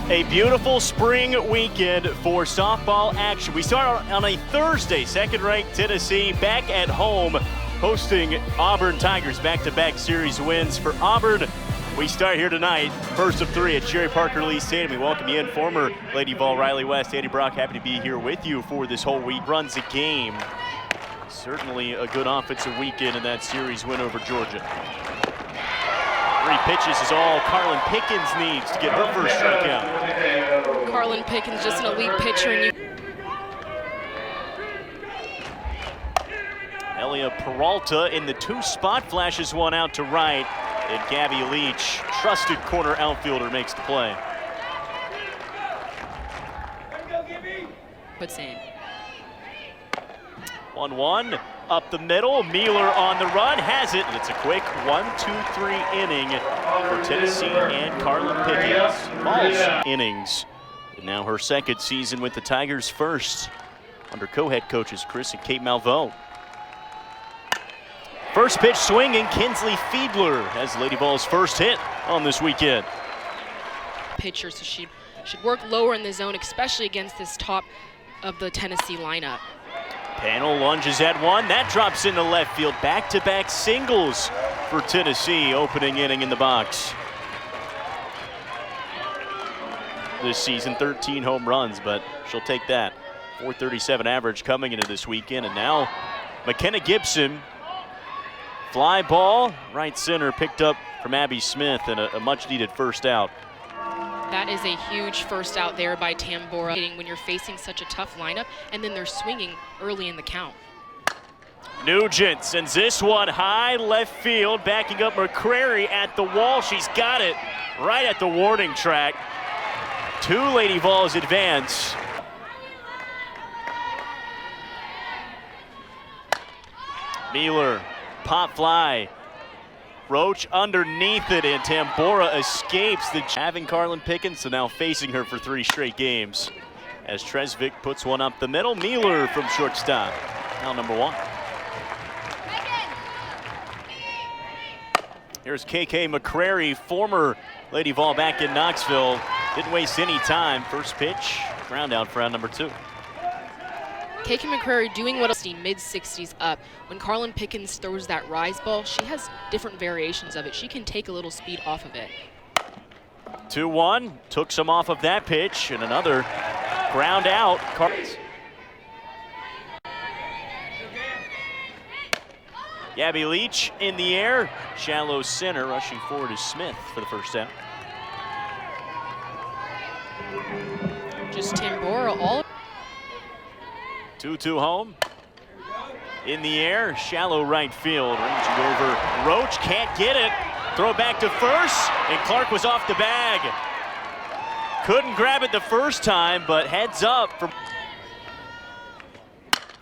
A beautiful spring weekend for softball action. We start on a Thursday, second-ranked Tennessee back at home hosting Auburn Tigers. Back-to-back series wins for Auburn. We start here tonight, first of three at Sherry Parker Lee Stadium. We welcome you in, former Lady Vol Riley West. Andy Brock, happy to be here with you for this whole week. Runs a game. Certainly a good offensive weekend in that series win over Georgia. 3 pitches is all Carlin Pickens needs to get her first strikeout. Carlin Pickens, just an elite pitcher. And Elia Peralta in the 2 spot, flashes one out to right. And Gabby Leach, trusted corner outfielder, makes the play. puts in. 1-1 up the middle. Mealer on the run, has it. It's a quick 1-2-3 inning for Tennessee and Carlin Pickens. Falls innings. And now her second season with the Tigers, first under co-head coaches Chris and Kate Malveaux. First pitch swinging, Kinsley Fiedler has Lady Vol's first hit on this weekend. Pitcher, so she should work lower in the zone, especially against this top of the Tennessee lineup. Panel lunges at one, that drops into left field. Back-to-back singles for Tennessee, opening inning in the box. This season, 13 home runs, but she'll take that. 437 average coming into this weekend, and now McKenna Gibson, fly ball, right center, picked up from Abby Smith, and a much-needed first out. That is a huge first out there by Tambora when you're facing such a tough lineup, and then they're swinging early in the count. Nugent sends this one high left field, backing up McCrary at the wall. She's got it right at the warning track. 2 Lady Vols advance. Mealer, pop fly. Roach underneath it, and Tambora escapes. Having Carlin Pickens, so now facing her for 3 straight games. As Tresvik puts one up the middle, Mealer from shortstop. Now number 1. Here's KK McCrary, former Lady Vol back in Knoxville. Didn't waste any time. First pitch, ground out for round number 2. KK McCrary doing what else, mid-60s up. When Carlin Pickens throws that rise ball, she has different variations of it. She can take a little speed off of it. 2-1, took some off of that pitch, and another ground out. Gabby Leach in the air, shallow center, rushing forward is Smith for the first out. Just Tambora all. 2-2 home. In the air, shallow right field, ranging over. Roach can't get it. Throw back to first, and Clark was off the bag. Couldn't grab it the first time, but heads up from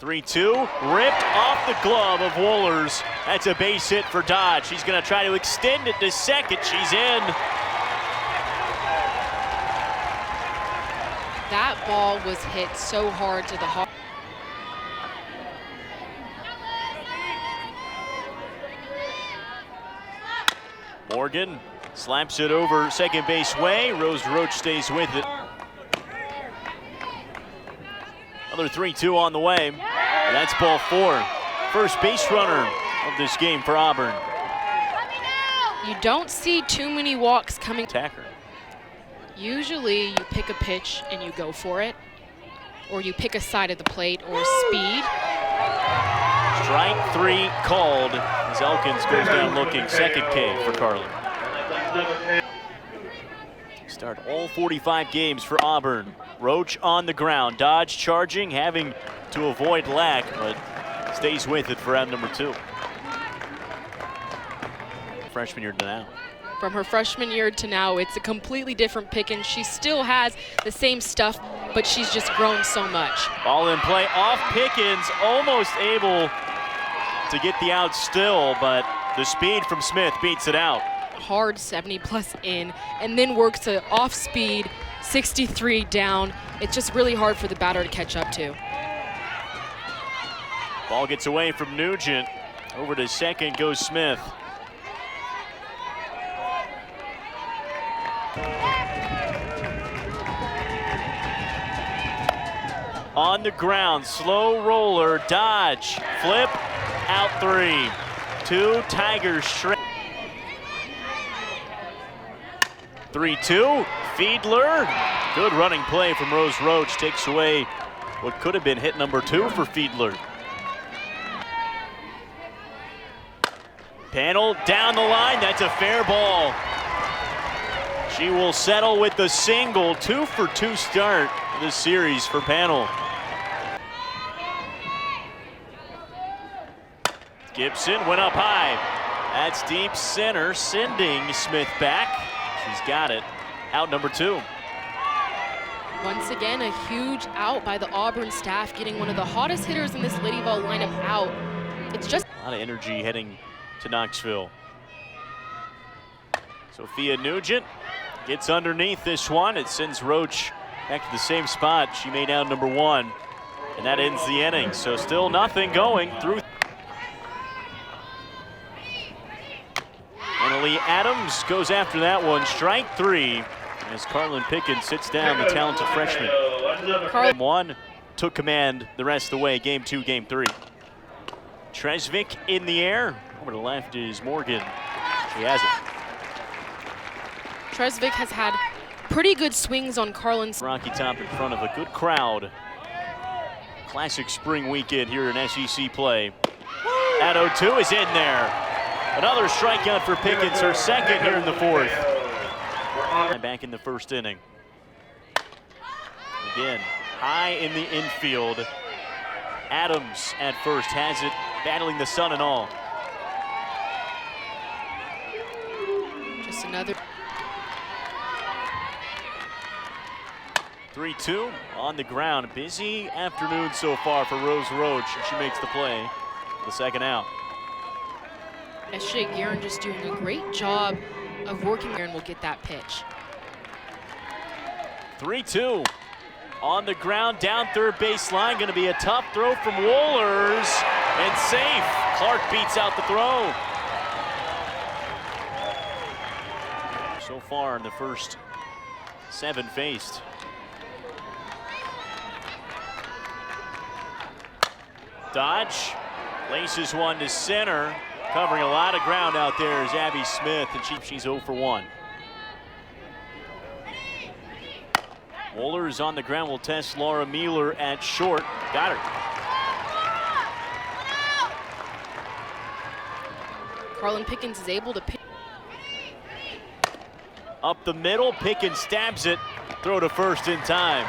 3-2, ripped off the glove of Wohlers. That's a base hit for Dodge. She's gonna try to extend it to second. She's in. That ball was hit so hard to the heart. Morgan slaps it over second base way. Rose Roach stays with it. Another 3-2 on the way. And that's ball 4. First base runner of this game for Auburn. You don't see too many walks coming. Attacker. Usually you pick a pitch and you go for it, or you pick a side of the plate or speed. Strike 3 called as Elkins goes down looking. Second K for Carlin. Start all 45 games for Auburn. Roach on the ground. Dodge charging, having to avoid Lack, but stays with it for round number 2. Freshman year to now. From her freshman year to now, it's a completely different Pickens. She still has the same stuff, but she's just grown so much. Ball in play off Pickens, almost able to get the out still, but the speed from Smith beats it out. Hard 70+ in, and then works to off speed, 63 down. It's just really hard for the batter to catch up to. Ball gets away from Nugent. Over to second goes Smith. on the ground, slow roller, dodge, flip, out 3. 2 Tigers straight. 3-2, Fiedler. Good running play from Rose Roach, takes away what could have been hit number 2 for Fiedler. Panel down the line, that's a fair ball. She will settle with the single, 2 for 2 start this series for Panel. Gibson went up high. That's deep center, sending Smith back. She's got it. Out number 2. Once again, a huge out by the Auburn staff, getting one of the hottest hitters in this Lady Vol lineup out. It's just a lot of energy heading to Knoxville. Sophia Nugent gets underneath this one. It sends Roach back to the same spot she made out number 1. And that ends the inning. So still nothing going through. Annalie Adams goes after that one. Strike 3 as Carlin Pickens sits down, the talented freshman. Game 1 took command the rest of the way. Game 2, game 3. Tresvik in the air. Over to the left is Morgan. She has it. Tresvik has had pretty good swings on Carlin's. Rocky Top in front of a good crowd. Classic spring weekend here in SEC play. At 0-2 is in there. Another strikeout for Pickens, her second here in the 4th. Back in the first inning. Again, high in the infield. Adams at first has it, battling the sun and all. Just another. 3-2 on the ground. Busy afternoon so far for Rose Roach. She makes the play for the second out. S.J. Guerin just doing a great job of working there, and will get that pitch. 3-2 on the ground, down third base line. Going to be a tough throw from Wohlers, and safe. Clark beats out the throw. So far in the first 7 faced. Dodge laces one to center. Covering a lot of ground out there is Abby Smith, and she's 0 for 1. Wohlers on the ground will test Laura Mueller at short. Got her. Carlin Pickens is able to pick. Up the middle, Pickens stabs it. Throw to first in time.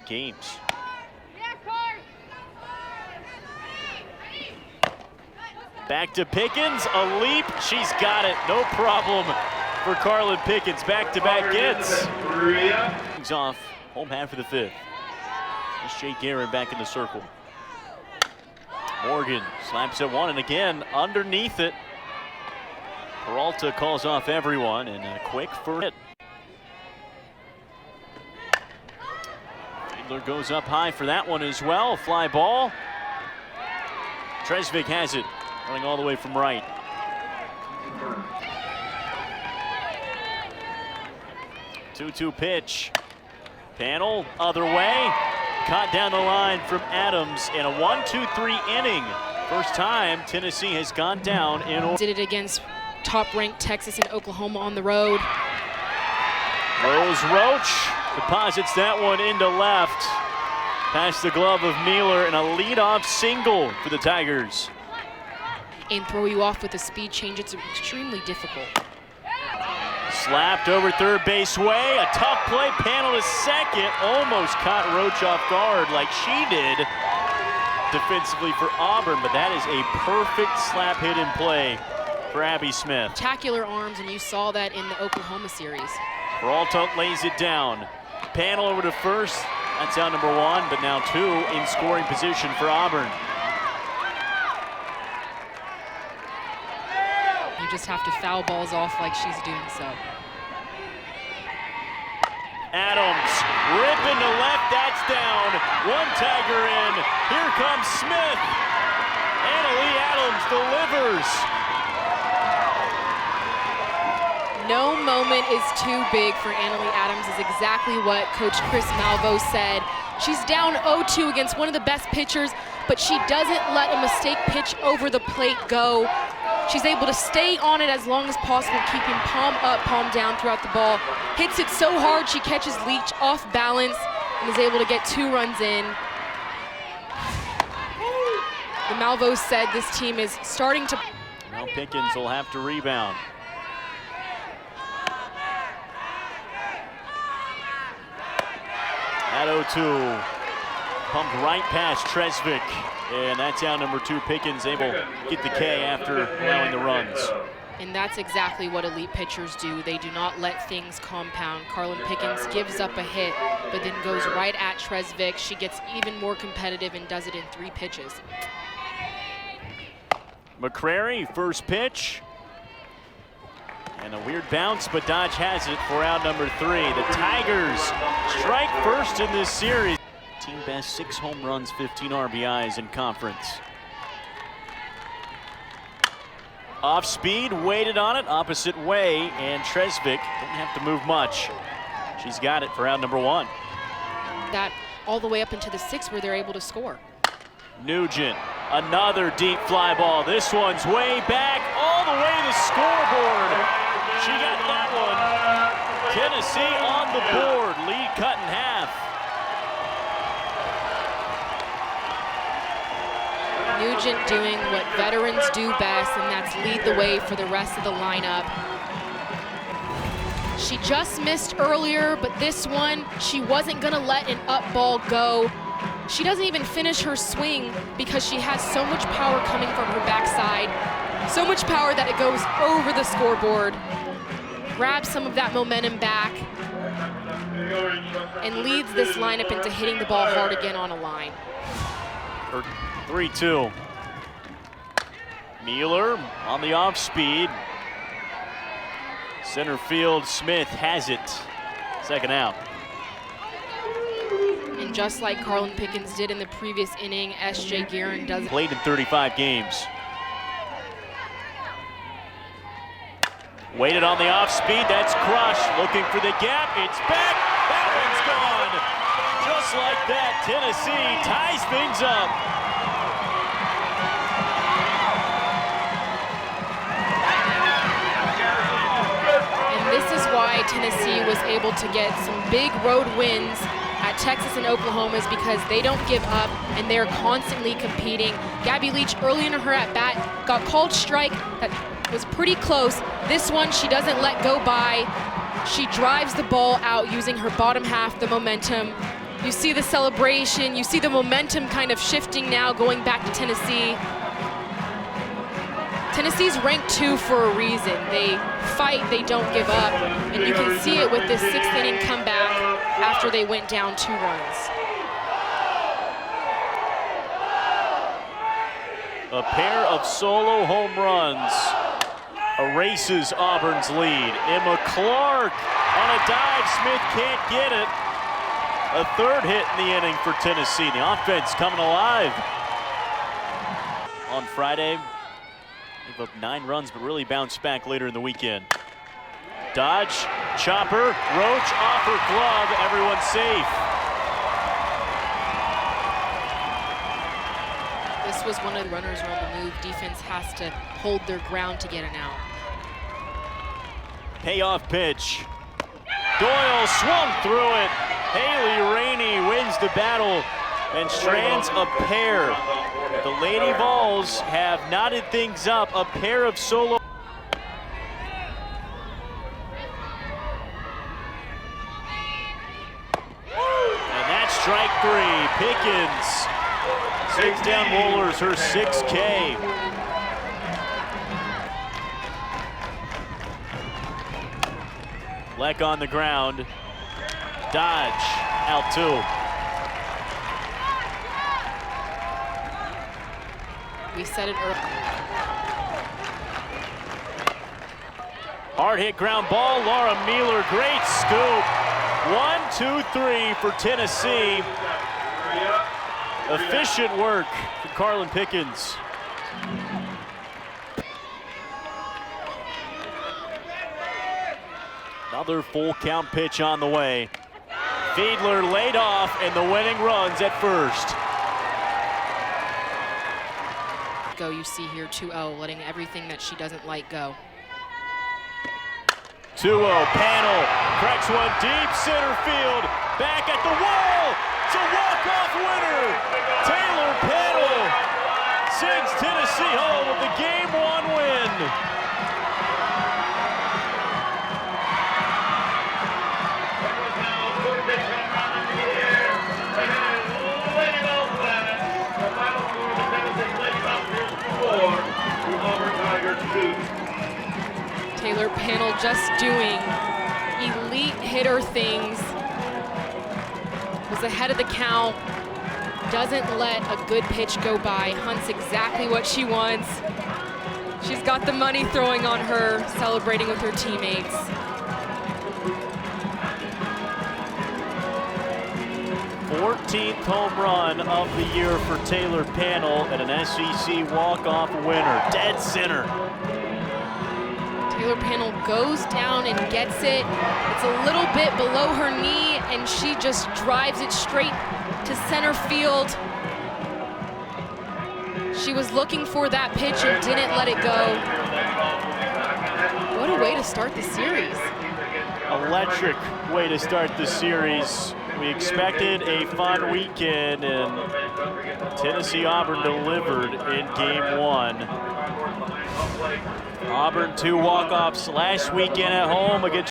Games. Back to Pickens, a leap, she's got it, no problem for Carlin Pickens. Back-to-back gets. Things off, home half of the 5th. S.J. Guerin back in the circle. Morgan slaps at one, and again, underneath it. Peralta calls off everyone, and a quick first hit. Fiedler goes up high for that one as well, fly ball. Tresvik has it. Running all the way from right. Two-two pitch. Panel, other way. Caught down the line from Adams in a 1-2-3 inning. First time Tennessee has gone down in. Did it against top-ranked Texas and Oklahoma on the road. Rose Roach deposits that one into left. Past the glove of Mueller, and a leadoff single for the Tigers. And throw you off with a speed change, it's extremely difficult. Slapped over third base way, a tough play, Panel to second, almost caught Roach off guard like she did defensively for Auburn, but that is a perfect slap hit in play for Abby Smith. Spectacular arms, and you saw that in the Oklahoma series. Peralta lays it down. Panel over to first, that's out number 1, but now 2 in scoring position for Auburn. You just have to foul balls off like she's doing so. Adams ripping to left, that's down. 1 Tiger in. Here comes Smith. Annalie Adams delivers. No moment is too big for Annalie Adams is exactly what Coach Chris Malvo said. She's down 0-2 against one of the best pitchers, but she doesn't let a mistake pitch over the plate go. She's able to stay on it as long as possible, keeping palm up, palm down throughout the ball. Hits it so hard she catches Leach off balance and is able to get 2 runs in. The Malvos said this team is starting to... Now Pickens will have to rebound. At 0-2, pumped right past Tresvik, and that's out number 2. Pickens able to get the K after allowing the runs. And that's exactly what elite pitchers do. They do not let things compound. Carlin Pickens gives up a hit, but then goes right at Tresvik. She gets even more competitive and does it in 3 pitches. McCrary, first pitch. And a weird bounce, but Dodge has it for out number 3. The Tigers strike first in this series. Team best 6 home runs, 15 RBIs in conference. Off speed, waited on it, opposite way, and Tresvik didn't have to move much. She's got it for out number 1. That all the way up into the 6th where they're able to score. Nugent, another deep fly ball. This one's way back, all the way to the scoreboard. She got that one. Tennessee on the board, lead cut in half. Nugent doing what veterans do best, and that's lead the way for the rest of the lineup. She just missed earlier, but this one, she wasn't gonna let an up ball go. She doesn't even finish her swing because she has so much power coming from her backside. So much power that it goes over the scoreboard. Grabs some of that momentum back and leads this lineup into hitting the ball hard again on a line. 3-2. Mueller on the off speed. Center field, Smith has it. Second out. And just like Carlin Pickens did in the previous inning, S.J. Guerin does it. Played in 35 games. Waited on the off speed, that's Crush. Looking for the gap, it's back. That one's gone. Just like that, Tennessee ties things up. And this is why Tennessee was able to get some big road wins at Texas and Oklahoma, is because they don't give up and they're constantly competing. Gabby Leach early in her at bat got called strike. That was pretty close. This one she doesn't let go by. She drives the ball out using her bottom half, the momentum. You see the celebration, you see the momentum kind of shifting now, going back to Tennessee. Tennessee's ranked 2 for a reason. They fight, they don't give up, and you can see it with this 6th inning comeback after they went down 2 runs. A pair of solo home runs erases Auburn's lead. Emma Clark on a dive, Smith can't get it. A 3rd hit in the inning for Tennessee. The offense coming alive. On Friday, gave up 9 runs, but really bounced back later in the weekend. Dodge, chopper, Roach off her glove, everyone's safe. This was one of the runners were on the move. Defense has to hold their ground to get an out. Payoff pitch. Doyle swung through it. Haley Rainey wins the battle and strands a pair. The Lady Vols have knotted things up, a pair of solo. And that's strike 3. Pickens takes down Wohlers, her 6K. Leck on the ground. Dodge out 2. We said it earlier. Hard hit ground ball, Laura Mueller, great scoop. 1, 2, 3 for Tennessee. Efficient work for Carlin Pickens. Another full count pitch on the way. Fiedler laid off, and the winning runs at first. Go, you see here 2-0, letting everything that she doesn't like go. 2-0, Panel cracks one deep center field. Back at the wall. It's a walk-off winner. Taylor Panel sends Tennessee home with the Game 1 win. Taylor Panel just doing elite hitter things. Was ahead of the count. Doesn't let a good pitch go by. Hunts exactly what she wants. She's got the money throwing on her, celebrating with her teammates. Fourteenth home run of the year for Taylor Panel and an SEC walk-off winner. Dead center. Taylor Panel goes down and gets it. It's a little bit below her knee, and she just drives it straight to center field. She was looking for that pitch and didn't let it go. What a way to start the series. Electric way to start the series. We expected a fun weekend, and Tennessee Auburn delivered in Game 1. Auburn 2 walk-offs last weekend at home against